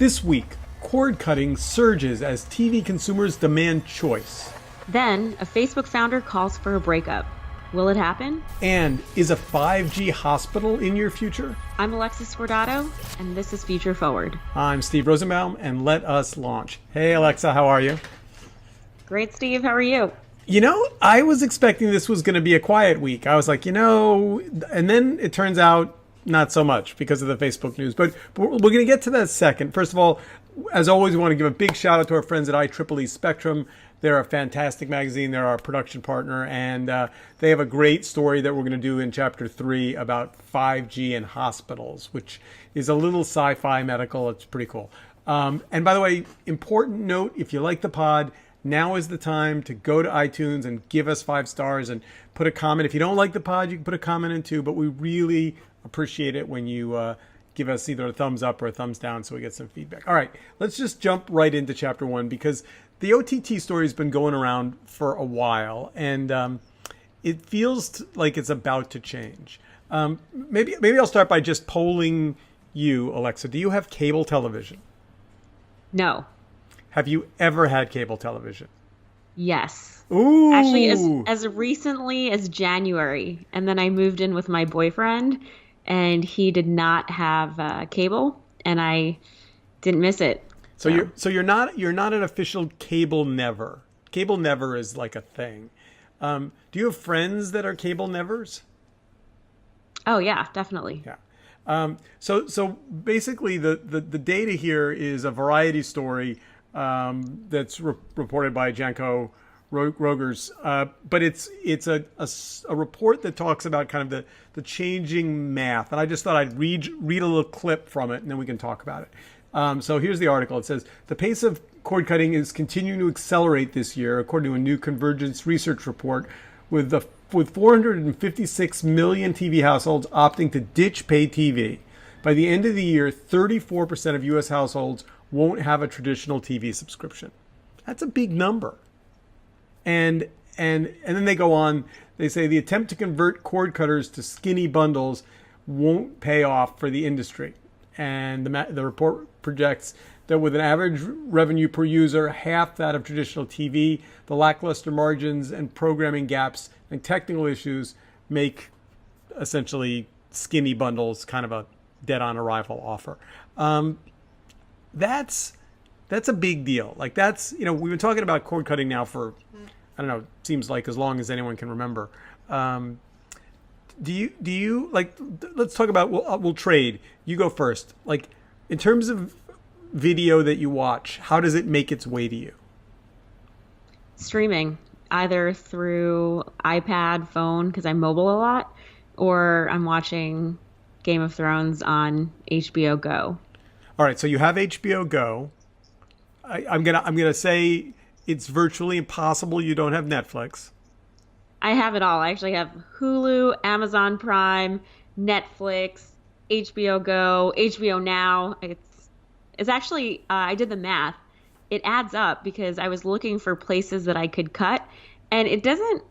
This week, cord cutting surges as TV consumers demand choice. Then, a Facebook founder calls for a breakup. Will it happen? And is a 5G hospital in your future? I'm Alexis Scordato, and this is Future Forward. I'm Steve Rosenbaum, and let us launch. Hey, Alexa, how are you? Great, Steve. How are you? You know, I was expecting this was going to be a quiet week. I was like, and then it turns out not so much because of the Facebook news. But we're going to get to that second. First of all, as always, we want to give a big shout out to our friends at IEEE Spectrum. They're a fantastic magazine. They're our production partner, and they have a great story that we're going to do in Chapter 3 about 5G in hospitals, which is a little sci-fi medical. It's pretty cool. And by the way, important note, if you like the pod, now is the time to go to iTunes and give us 5 stars and put a comment. If you don't like the pod, you can put a comment in too, but we really appreciate it when you give us either a thumbs up or a thumbs down so we get some feedback. All right, let's just jump right into Chapter 1 because the OTT story has been going around for a while, and it feels like it's about to change. Maybe I'll start by just polling you, Alexa. Do you have cable television? No. Have you ever had cable television? Yes. Ooh. Actually, as recently as January, and then I moved in with my boyfriend, and he did not have cable, and I didn't miss it. So you're not an official cable never. Cable never is like a thing. Do you have friends that are cable nevers? Oh yeah, definitely. Yeah. So basically the data here is a Variety story that's reported by Janko Rogers, but it's a report that talks about kind of the changing math, and I just thought I'd read a little clip from it, and then we can talk about it. So here's the article. It says, the pace of cord cutting is continuing to accelerate this year, according to a new Convergence research report, with 456 million TV households opting to ditch pay TV. By the end of the year, 34% of U.S. households won't have a traditional TV subscription. That's a big number. And then they go on, they say the attempt to convert cord cutters to skinny bundles won't pay off for the industry. And the report projects that with an average revenue per user, half that of traditional TV, the lackluster margins and programming gaps and technical issues make essentially skinny bundles kind of a dead-on arrival offer. That's a big deal. Like we've been talking about cord cutting now for, I don't know, it seems like as long as anyone can remember. Do you like, let's talk about, we'll trade. You go first. Like, in terms of video that you watch, how does it make its way to you? Streaming, either through iPad, phone, because I'm mobile a lot, or I'm watching Game of Thrones on HBO Go. All right, so you have HBO Go. I'm gonna say it's virtually impossible you don't have Netflix. I have it all. I actually have Hulu, Amazon Prime, Netflix, HBO Go, HBO Now. It's actually, I did the math. It adds up because I was looking for places that I could cut, and it doesn't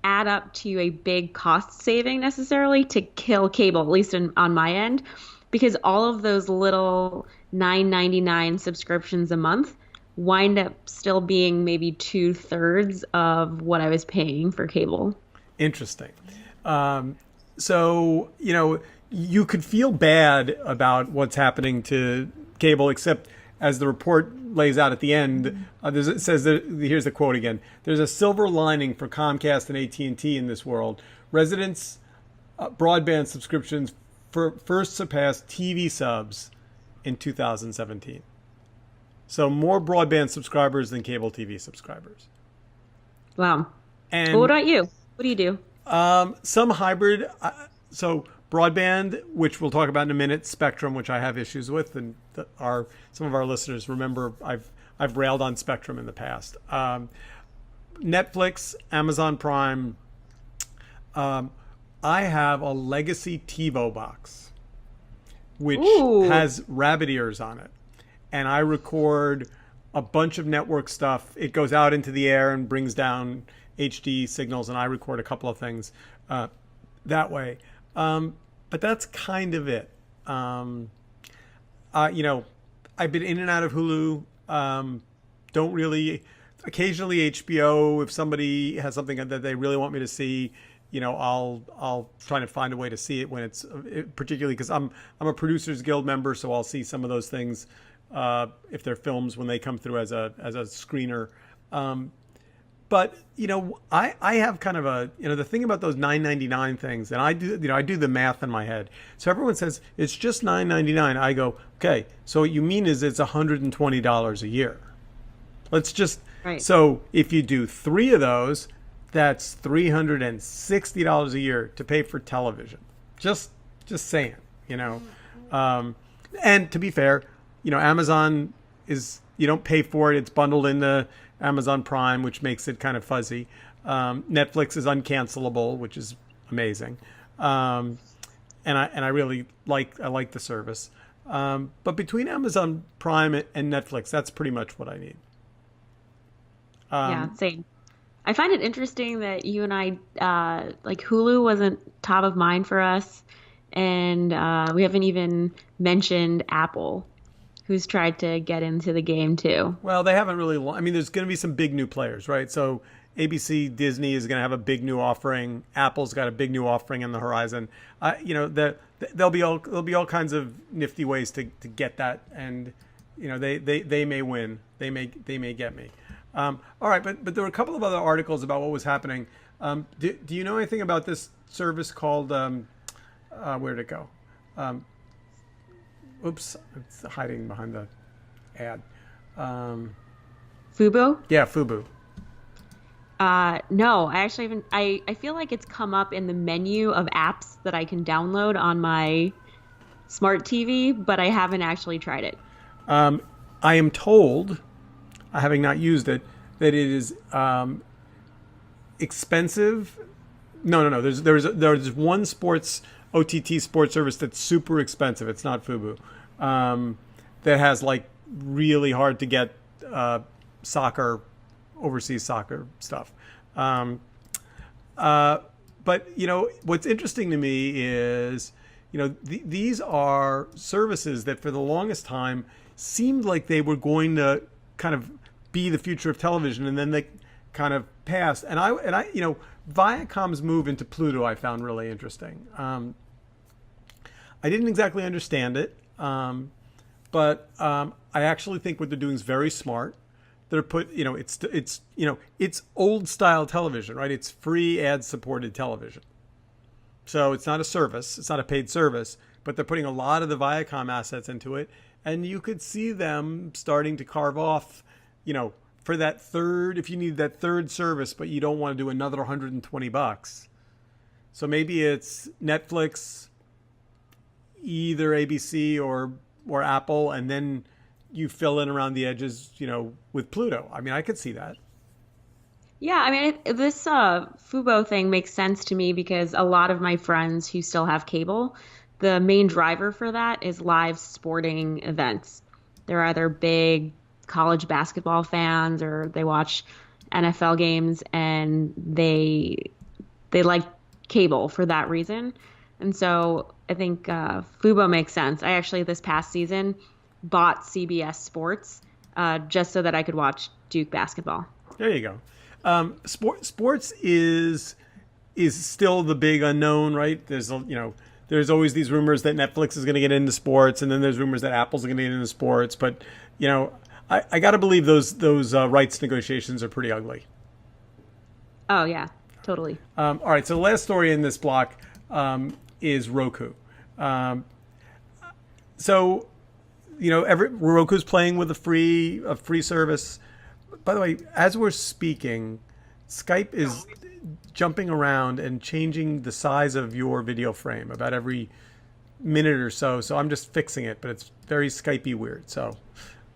add up to a big cost saving necessarily to kill cable, at least on my end, because all of those little $9.99 subscriptions a month wind up still being maybe 2/3 of what I was paying for cable. Interesting. So, you could feel bad about what's happening to cable, except as the report lays out at the end, it says that, here's the quote again, there's a silver lining for Comcast and AT&T in this world. Residents' broadband subscriptions first surpassed TV subs in 2017. So more broadband subscribers than cable TV subscribers. Wow. And well, what about you? What do you do? Some hybrid. So broadband, which we'll talk about in a minute. Spectrum, which I have issues with, and some of our listeners remember I've railed on Spectrum in the past. Netflix, Amazon Prime. I have a legacy TiVo box, which has rabbit ears on it. And I record a bunch of network stuff. It goes out into the air and brings down HD signals, and I record a couple of things that way. But that's kind of it. I've been in and out of Hulu. Don't really. Occasionally HBO. If somebody has something that they really want me to see, I'll try to find a way to see it when it's particularly because I'm a Producers Guild member, so I'll see some of those things if they're films when they come through as a screener. But I have kind of a the thing about those $9.99 things, and I do the math in my head. So everyone says it's just $9.99. I go, okay. So what you mean is it's $120 a year. Let's just Right. So if you do 3 of those, that's $360 a year to pay for television. Just saying. And to be fair, Amazon is you don't pay for it; it's bundled into Amazon Prime, which makes it kind of fuzzy. Netflix is uncancelable, which is amazing, and I really like the service. But between Amazon Prime and Netflix, that's pretty much what I need. Yeah, same. I find it interesting that you and I, like Hulu wasn't top of mind for us, and we haven't even mentioned Apple, who's tried to get into the game too. Well, they haven't really. I mean, there's going to be some big new players, right? So ABC, Disney is going to have a big new offering. Apple's got a big new offering on the horizon. There'll be all kinds of nifty ways to get that, and they may win. They may get me. All right, but there were a couple of other articles about what was happening. Do you know anything about this service called where'd it go? Oops, it's hiding behind the ad. Fubo? Yeah, FuBu. No, I actually haven't. I feel like it's come up in the menu of apps that I can download on my smart TV, but I haven't actually tried it. I am told, having not used it, that it is expensive. No. There's one OTT sports service that's super expensive. It's not FuBu. That has like really hard to get overseas soccer stuff. But what's interesting to me is these are services that for the longest time seemed like they were going to kind of be the future of television, and then they kind of passed. And I Viacom's move into Pluto I found really interesting. I didn't exactly understand it, but I actually think what they're doing is very smart. They're it's old style television, right? It's free ad supported television. So it's not a service, it's not a paid service, but they're putting a lot of the Viacom assets into it, and you could see them starting to carve off, for that third, if you need that third service, but you don't want to do another $120. So maybe it's Netflix, either ABC or Apple, and then you fill in around the edges, with Pluto. I mean, I could see that. Yeah, I mean, this Fubo thing makes sense to me because a lot of my friends who still have cable, the main driver for that is live sporting events. They're either big college basketball fans or they watch NFL games, and they like cable for that reason. And so I think Fubo makes sense. I actually this past season bought CBS Sports just so that I could watch Duke basketball. There you go. Sports is still the big unknown, right? There's always these rumors that Netflix is going to get into sports, and then there's rumors that Apple's going to get into sports. But I got to believe those rights negotiations are pretty ugly. Oh yeah, totally. All right, so the last story in this block is Roku. Roku's playing with a free service. By the way, as we're speaking, Skype is jumping around and changing the size of your video frame about every minute or so. So I'm just fixing it, but it's very Skypey weird. So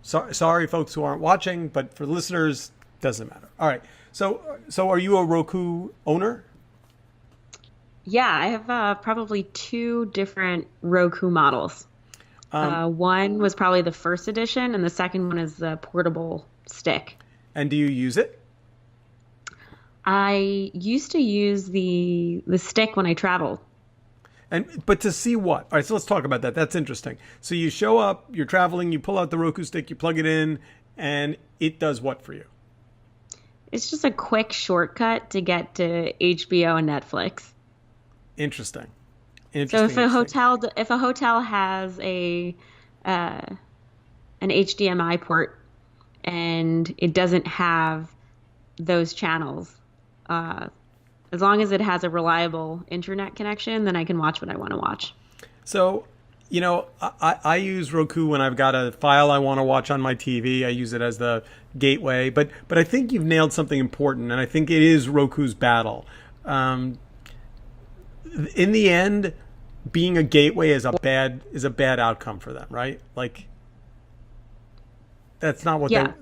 sorry, folks who aren't watching, but for listeners, doesn't matter. All right. So are you a Roku owner? Yeah, I have probably 2 different Roku models. One was probably the first edition, and the second one is the portable stick. And do you use it? I used to use the stick when I traveled. And but to see what? All right, so let's talk about that. That's interesting. So you show up, you're traveling, you pull out the Roku stick, you plug it in, and it does what for you? It's just a quick shortcut to get to HBO and Netflix. Interesting. So Interesting. Interesting. if a hotel has a uh, an HDMI port and it doesn't have those channels, uh, as long as it has a reliable internet connection, then I can watch what I want to watch. So, I use Roku when I've got a file I want to watch on my TV. I use it as the gateway. But I think you've nailed something important, and I think it is Roku's battle. Um, in the end, being a gateway is a bad outcome for them, right? Like that's not what Yeah.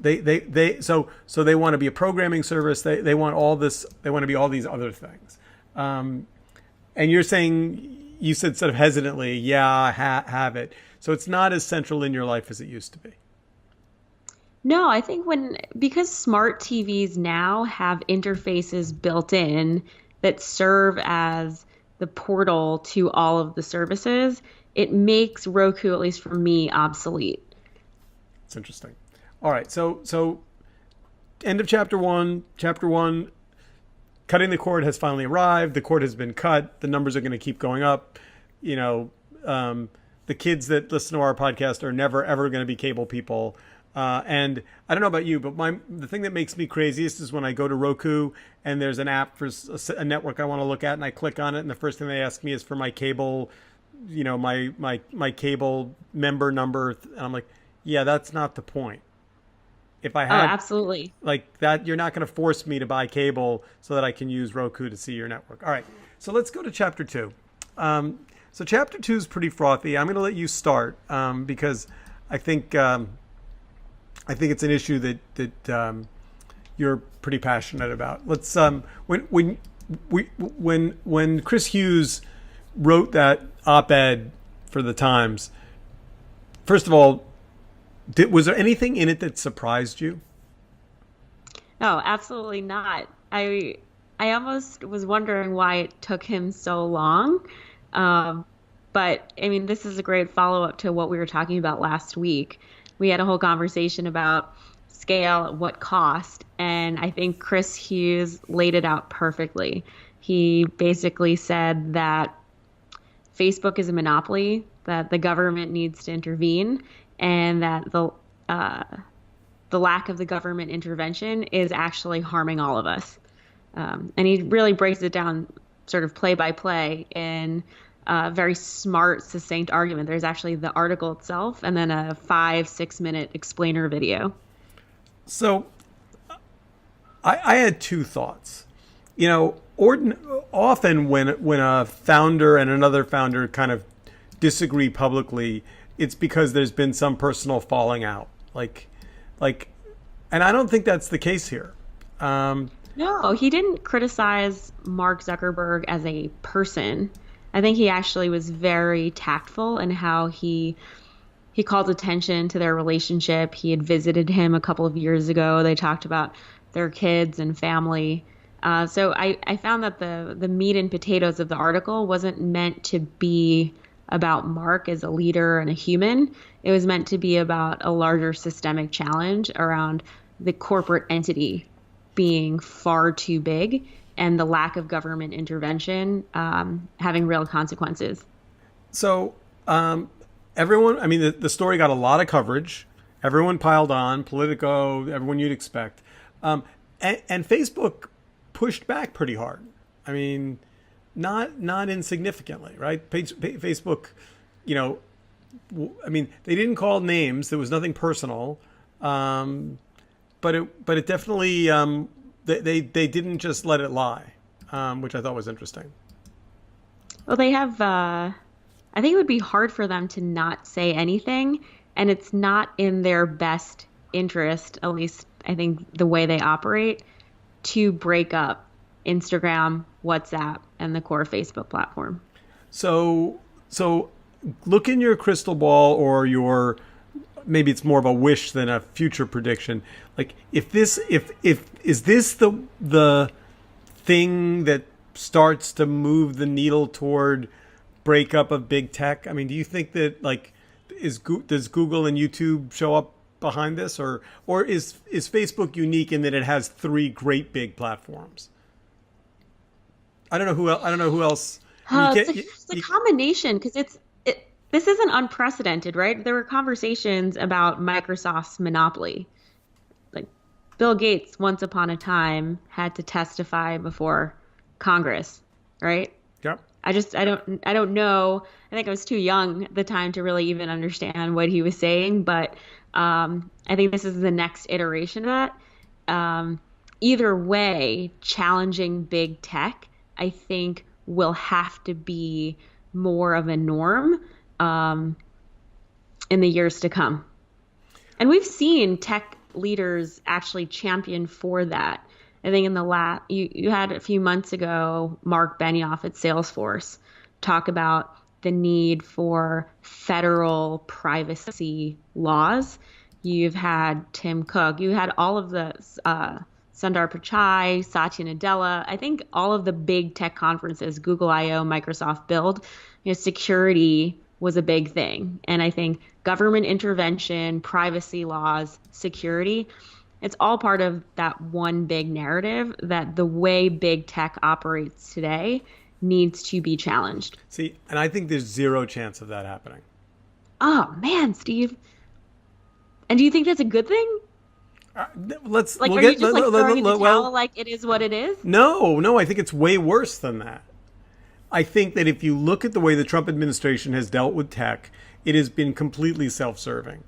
so they want to be a programming service. They want all this. They want to be all these other things. Um, and you're saying you said sort of hesitantly, yeah, have it. So it's not as central in your life as it used to be. No, I think because smart TVs now have interfaces built in that serve as the portal to all of the services, it makes Roku, at least for me, obsolete. It's interesting. All right, so end of chapter one. Chapter one, cutting the cord has finally arrived. The cord has been cut. The numbers are going to keep going up. You know, the kids that listen to our podcast are never ever going to be cable people. And I don't know about you, but the thing that makes me craziest is when I go to Roku and there's an app for a network I want to look at, and I click on it, and the first thing they ask me is for my cable, my cable member number, and I'm like, yeah, that's not the point. If I Oh, had absolutely. like that, you're not going to force me to buy cable so that I can use Roku to see your network. All right, so let's go to chapter two. So chapter two is pretty frothy. I'm going to let you start because I think I think it's an issue that you're pretty passionate about. Let's when Chris Hughes wrote that op-ed for the Times. First of all, was there anything in it that surprised you? No, absolutely not. I almost was wondering why it took him so long. Um, but I mean, this is a great follow-up to what we were talking about last week. We had a whole conversation about scale at what cost, and I think Chris Hughes laid it out perfectly. He basically said that Facebook is a monopoly, that the government needs to intervene, and that the lack of the government intervention is actually harming all of us. And he really breaks it down sort of play by play in a very smart, succinct argument. There's actually the article itself and then a 5-6 minute explainer video. So I had two thoughts. Often when a founder and another founder kind of disagree publicly, it's because there's been some personal falling out. And I don't think that's the case here. No, he didn't criticize Mark Zuckerberg as a person. I think he actually was very tactful in how he called attention to their relationship. He had visited him a couple of years ago. They talked about their kids and family. So I found that the meat and potatoes of the article wasn't meant to be about Mark as a leader and a human. It was meant to be about a larger systemic challenge around the corporate entity being far too big and the lack of government intervention having real consequences. So everyone, I mean, the story got a lot of coverage. Everyone piled on, Politico, everyone you'd expect. And Facebook pushed back pretty hard. I mean, not insignificantly, right? Facebook, I mean, they didn't call names. There was nothing personal, but it definitely they didn't just let it lie, which I thought was interesting. Well, they have, I think it would be hard for them to not say anything, and it's not in their best interest, at least I think the way they operate, to break up Instagram, WhatsApp, and the core Facebook platform. So look in your crystal ball, or maybe it's more of a wish than a future prediction. Like if is this the thing that starts to move the needle toward breakup of big tech? I mean, do you think that like does Google and YouTube show up behind this, or is Facebook unique in that it has three great big platforms? I don't know who else. I don't know who else. It's a combination because this isn't unprecedented, right? There were conversations about Microsoft's monopoly. Like Bill Gates, once upon a time, had to testify before Congress, right? Yep. I don't know. I think I was too young at the time to really even understand what he was saying, but I think this is the next iteration of that. Either way, challenging big tech, I think, will have to be more of a norm in the years to come. And we've seen tech leaders actually champion for that. I think in the you had a few months ago, Mark Benioff at Salesforce talk about the need for federal privacy laws. You've had Tim Cook, you had all of the Sundar Pichai, Satya Nadella. I think all of the big tech conferences, Google I/O, Microsoft Build, security was a big thing. And I think government intervention, privacy laws, security, it's all part of that one big narrative that the way big tech operates today needs to be challenged. See, and I think there's zero chance of that happening. Oh, man, Steve. And do you think that's a good thing? Let's like, are you just like throwing in the towel like it is what it is? No, I think it's way worse than that. I think that if you look at the way the Trump administration has dealt with tech, it has been completely self-serving.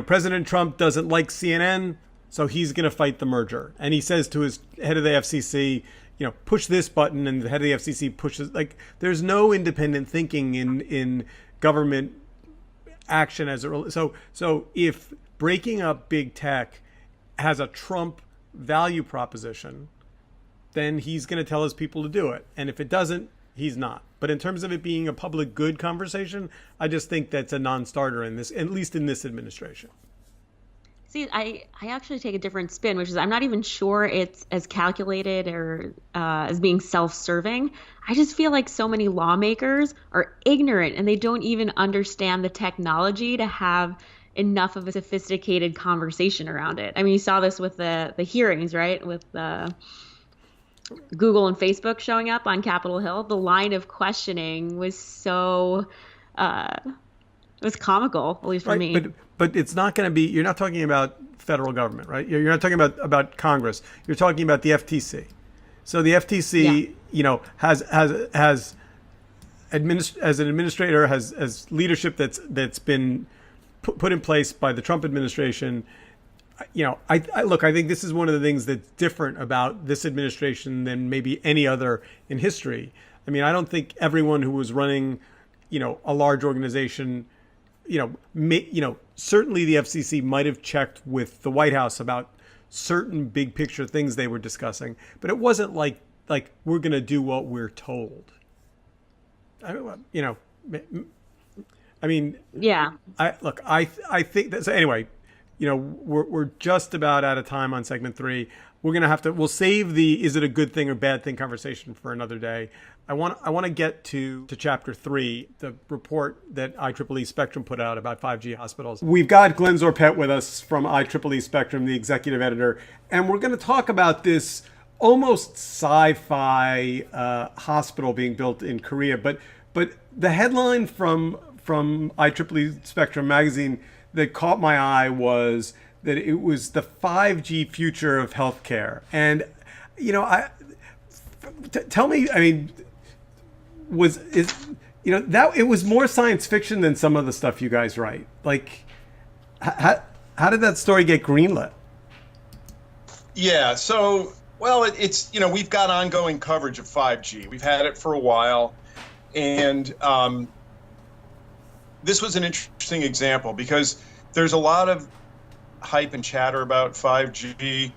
President Trump doesn't like CNN, so he's going to fight the merger. And he says to his head of the FCC, push this button, and the head of the FCC pushes. Like, there's no independent thinking in government action as it relates. So if breaking up big tech has a Trump value proposition, then he's going to tell his people to do it. And if it doesn't, he's not. But in terms of it being a public good conversation, I just think that's a non-starter in this, at least in this administration. See, I actually take a different spin, which is I'm not even sure it's as calculated or as being self-serving. I just feel like so many lawmakers are ignorant and they don't even understand the technology to have enough of a sophisticated conversation around it. I mean, you saw this with the hearings, right? With Google and Facebook showing up on Capitol Hill. The line of questioning was so it was comical, at least for me. But it's not going to be. You're not talking about federal government, right? You're not talking about Congress. You're talking about the FTC. So the FTC, has as an administrator has leadership that's been put in place by the Trump administration. I think this is one of the things that's different about this administration than maybe any other in history. I mean, I don't think everyone who was running, a large organization, certainly the FCC might have checked with the White House about certain big picture things they were discussing, but it wasn't like we're going to do what we're told. Yeah. I think that. So anyway, we're just about out of time on segment 3. We'll save the is it a good thing or bad thing conversation for another day. I want to get to chapter 3, the report that IEEE Spectrum put out about 5G hospitals. We've got Glenn Zorpet with us from IEEE Spectrum, the executive editor, and we're going to talk about this almost sci-fi hospital being built in Korea. But the headline from IEEE Spectrum magazine that caught my eye was that it was the 5G future of healthcare. And, tell me, I mean, that it was more science fiction than some of the stuff you guys write. Like, how did that story get greenlit? Yeah, so, well, it's, we've got ongoing coverage of 5G. We've had it for a while. And this was an interesting example because there's a lot of hype and chatter about 5G.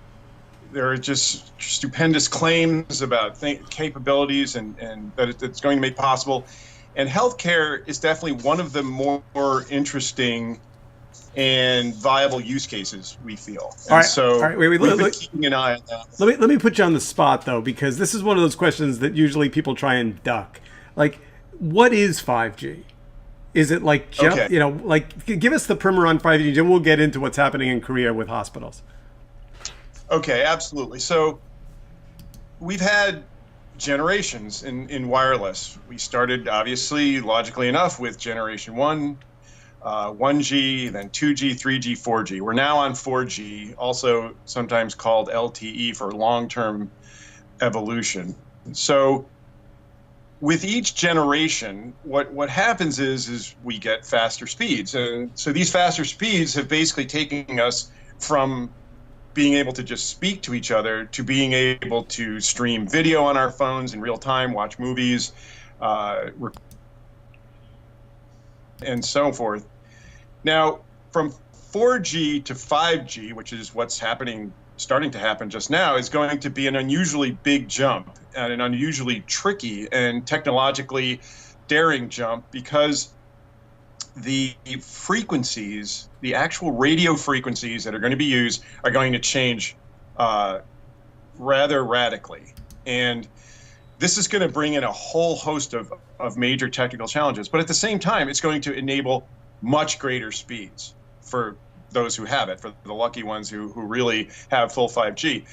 There are just stupendous claims about capabilities and that it's going to make possible. And healthcare is definitely one of the more interesting and viable use cases, we feel. And all right, wait, we've been keeping an eye on that. Let me put you on the spot, though, because this is one of those questions that usually people try and duck. Like, what is 5G? Is it like jump? Okay. Like give us the primer on 5G, then we'll get into what's happening in Korea with hospitals. Okay, absolutely. So we've had generations in wireless. We started, obviously, logically enough, with generation 1G, then 2G, 3G, 4G. We're now on 4G, also sometimes called LTE for long-term evolution. So with each generation, what happens is we get faster speeds. And so these faster speeds have basically taken us from being able to just speak to each other to being able to stream video on our phones in real time, watch movies, and so forth. Now, from 4G to 5G, which is what's starting to happen just now, is going to be an unusually big jump and an unusually tricky and technologically daring jump, because the frequencies, the actual radio frequencies that are going to be used, are going to change rather radically. And this is going to bring in a whole host of major technical challenges. But at the same time, it's going to enable much greater speeds for those who have it, for the lucky ones who really have full 5G.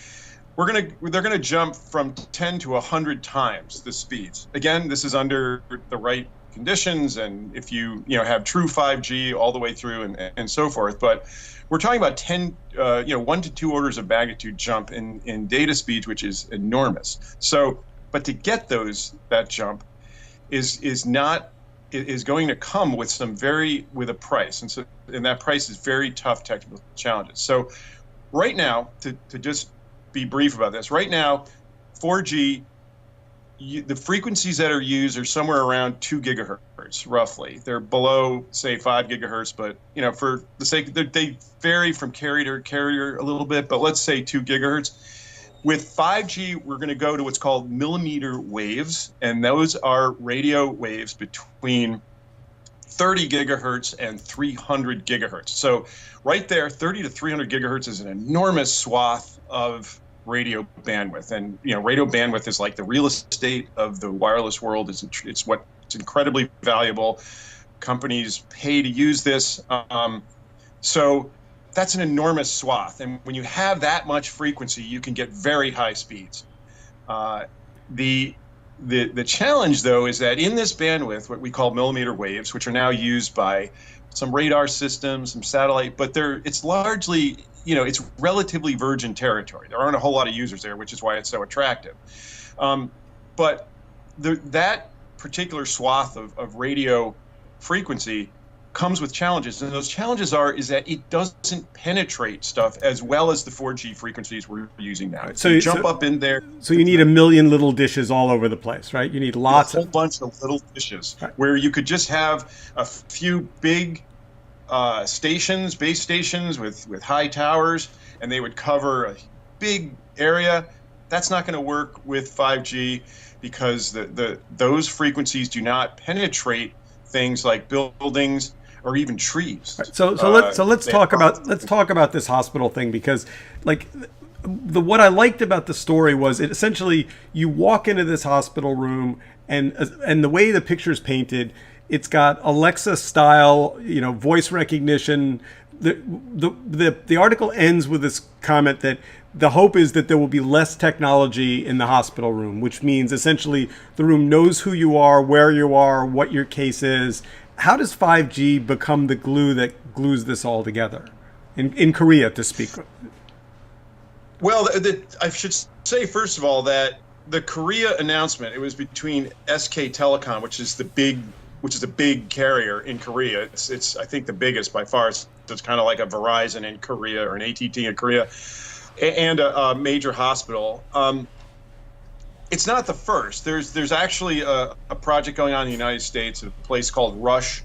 They're going to jump from 10 to 100 times the speeds. Again, this is under the right conditions, and if you have true 5G all the way through and so forth. But we're talking about 1 to 2 orders of magnitude jump in data speeds, which is enormous. So, but to get that jump is going to come with with a price, and that price is very tough technical challenges. So right now, to just be brief about this, right now 4G, the frequencies that are used are somewhere around 2 gigahertz roughly. They're below, say, 5 gigahertz, but for the sake, they vary from carrier to carrier a little bit, but let's say 2 gigahertz. With 5G, we're going to go to what's called millimeter waves, and those are radio waves between 30 gigahertz and 300 gigahertz. So right there, 30 to 300 gigahertz is an enormous swath of radio bandwidth. And radio bandwidth is like the real estate of the wireless world. It's incredibly valuable. Companies pay to use this. So that's an enormous swath. And when you have that much frequency, you can get very high speeds. The challenge, though, is that in this bandwidth, what we call millimeter waves, which are now used by some radar systems, some satellite, but it's largely, it's relatively virgin territory. There aren't a whole lot of users there, which is why it's so attractive. But that particular swath of radio frequency comes with challenges, and those challenges is that it doesn't penetrate stuff as well as the 4G frequencies we're using now. So you jump up in there. So you need a million little dishes all over the place, right? You need a whole bunch of little dishes, right, where you could just have a few big base stations with high towers, and they would cover a big area. That's not going to work with 5G because those frequencies do not penetrate things like buildings or even trees. Right. So let's talk about this hospital thing, because what I liked about the story was it essentially, you walk into this hospital room and the way the picture's painted, it's got Alexa style, voice recognition. The article ends with this comment that the hope is that there will be less technology in the hospital room, which means essentially the room knows who you are, where you are, what your case is. How does 5G become the glue that glues this all together in Korea, to speak? Well, I should say, first of all, that the Korea announcement, it was between SK Telecom, which is a big carrier in Korea. It's I think the biggest by far. It's kind of like a Verizon in Korea or an AT&T in Korea, and a major hospital. It's not the first. There's actually a project going on in the United States at a place called Rush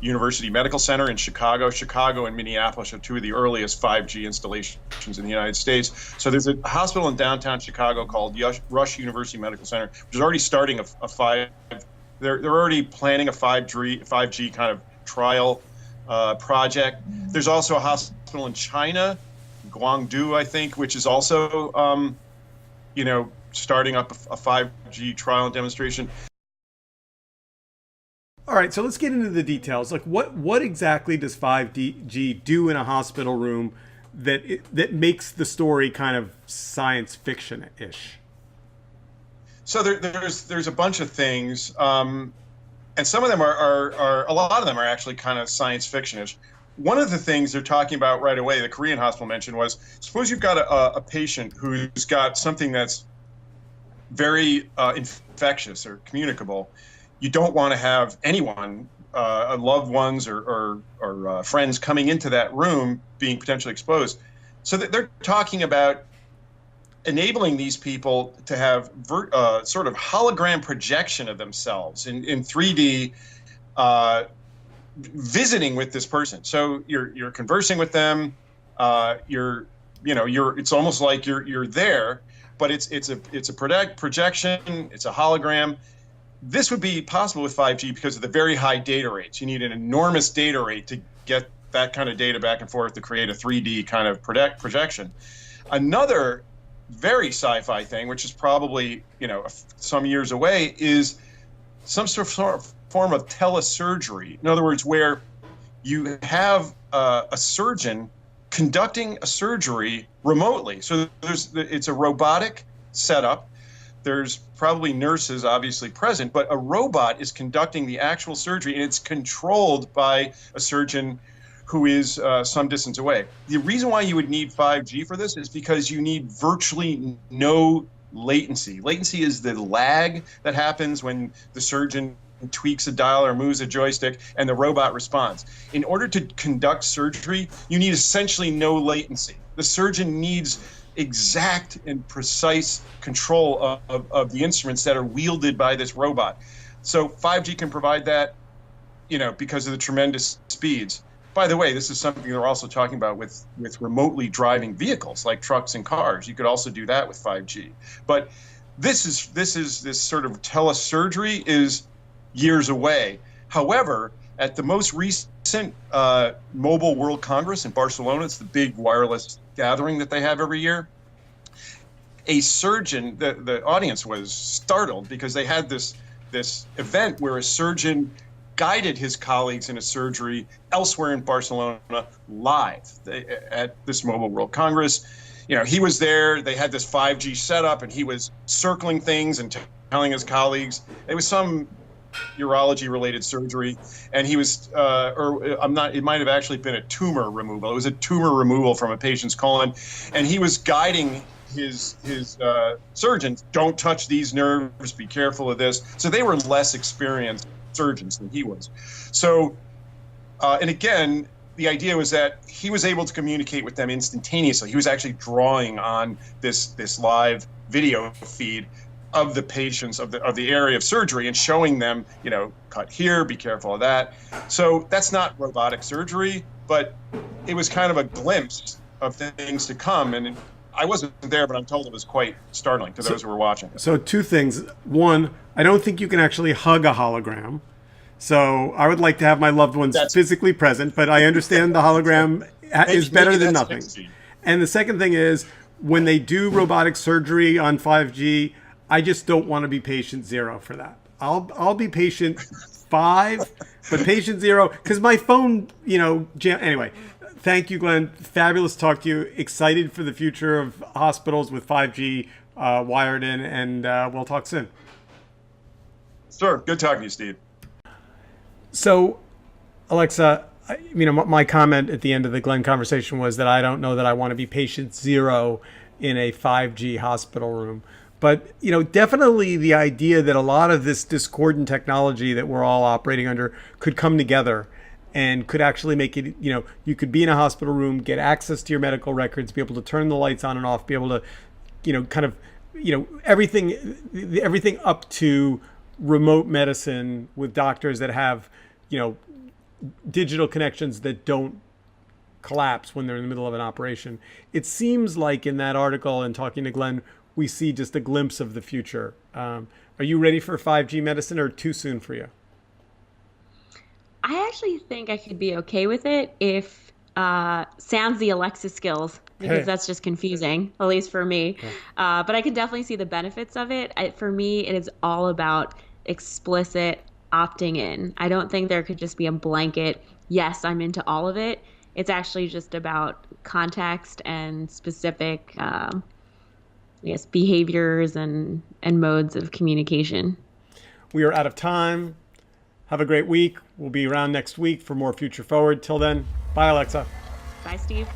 University Medical Center in Chicago. Chicago and Minneapolis are two of the earliest 5G installations in the United States. So there's a hospital in downtown Chicago called Rush University Medical Center, which is already starting they're already planning a 5G kind of trial project. There's also a hospital in China, Guangzhou, I think, which is also starting up a 5G trial and demonstration. All right, so let's get into the details. Like, what exactly does 5G do in a hospital room that makes the story kind of science fiction-ish? So there's a bunch of things, and some of them are a lot of them are actually kind of science fiction-ish. One of the things they're talking about right away, the Korean hospital mentioned, was suppose you've got a patient who's got something that's very infectious or communicable. You don't want to have anyone, loved ones or friends coming into that room being potentially exposed. So they're talking about enabling these people to have sort of hologram projection of themselves in 3D, visiting with this person. So you're conversing with them. It's almost like you're there, but it's a projection. It's a hologram. This would be possible with 5G because of the very high data rates. You need an enormous data rate to get that kind of data back and forth to create a 3D kind of projection. Another very sci-fi thing, which is probably some years away, is some sort of form of telesurgery. In other words, where you have a surgeon conducting a surgery remotely. So it's a robotic setup. There's probably nurses obviously present, but a robot is conducting the actual surgery, and it's controlled by a surgeon who is some distance away. The reason why you would need 5G for this is because you need virtually no latency. Latency is the lag that happens when the surgeon tweaks a dial or moves a joystick and the robot responds. In order to conduct surgery, you need essentially no latency. The surgeon needs exact and precise control of the instruments that are wielded by this robot. So 5G can provide that, because of the tremendous speeds. By the way, this is something they're also talking about with remotely driving vehicles like trucks and cars. You could also do that with 5G. But this sort of telesurgery is years away. However, at the most recent Mobile World Congress in Barcelona, it's the big wireless gathering that they have every year, a surgeon, the audience was startled because they had this event where a surgeon guided his colleagues in a surgery elsewhere in Barcelona live at this Mobile World Congress. He was there, they had this 5G setup, and he was circling things and telling his colleagues. It was some urology related surgery, and he was it might have actually been a tumor removal. It was a tumor removal from a patient's colon, and he was guiding his surgeons, don't touch these nerves, be careful of this. So they were less experienced surgeons than he was. So and again, the idea was that he was able to communicate with them instantaneously. He was actually drawing on this live video feed of the patients of the area of surgery and showing them, cut here, be careful of that. So that's not robotic surgery, but it was kind of a glimpse of things to come. And I wasn't there, but I'm told it was quite startling to those who were watching. So two things. One, I don't think you can actually hug a hologram. So I would like to have my loved ones physically present, but I understand the hologram is better than nothing. And the second thing is, when they do robotic surgery on 5G, I just don't want to be patient 0 for that. I'll be patient 5, but patient 0, because my phone, anyway. Thank you, Glenn. Fabulous to talk to you. Excited for the future of hospitals with 5G wired in, and we'll talk soon. Sure. Good talking to you, Steve. So, Alexa, my comment at the end of the Glenn conversation was that I don't know that I want to be patient 0 in a 5G hospital room. But, definitely the idea that a lot of this discordant technology that we're all operating under could come together and could actually make it, you could be in a hospital room, get access to your medical records, be able to turn the lights on and off, be able to, everything up to remote medicine with doctors that have, digital connections that don't collapse when they're in the middle of an operation. It seems like in that article and talking to Glenn, we see just a glimpse of the future. Are you ready for 5G medicine or too soon for you? I actually think I could be okay with it if sans the Alexa skills, because that's just confusing, at least for me. But I can definitely see the benefits of it. For me, it is all about explicit opting in. I don't think there could just be a blanket, yes, I'm into all of it. It's actually just about context and specific, I guess, behaviors and modes of communication. We are out of time. Have a great week. We'll be around next week for more Future Forward. Till then, bye, Alexa. Bye, Steve.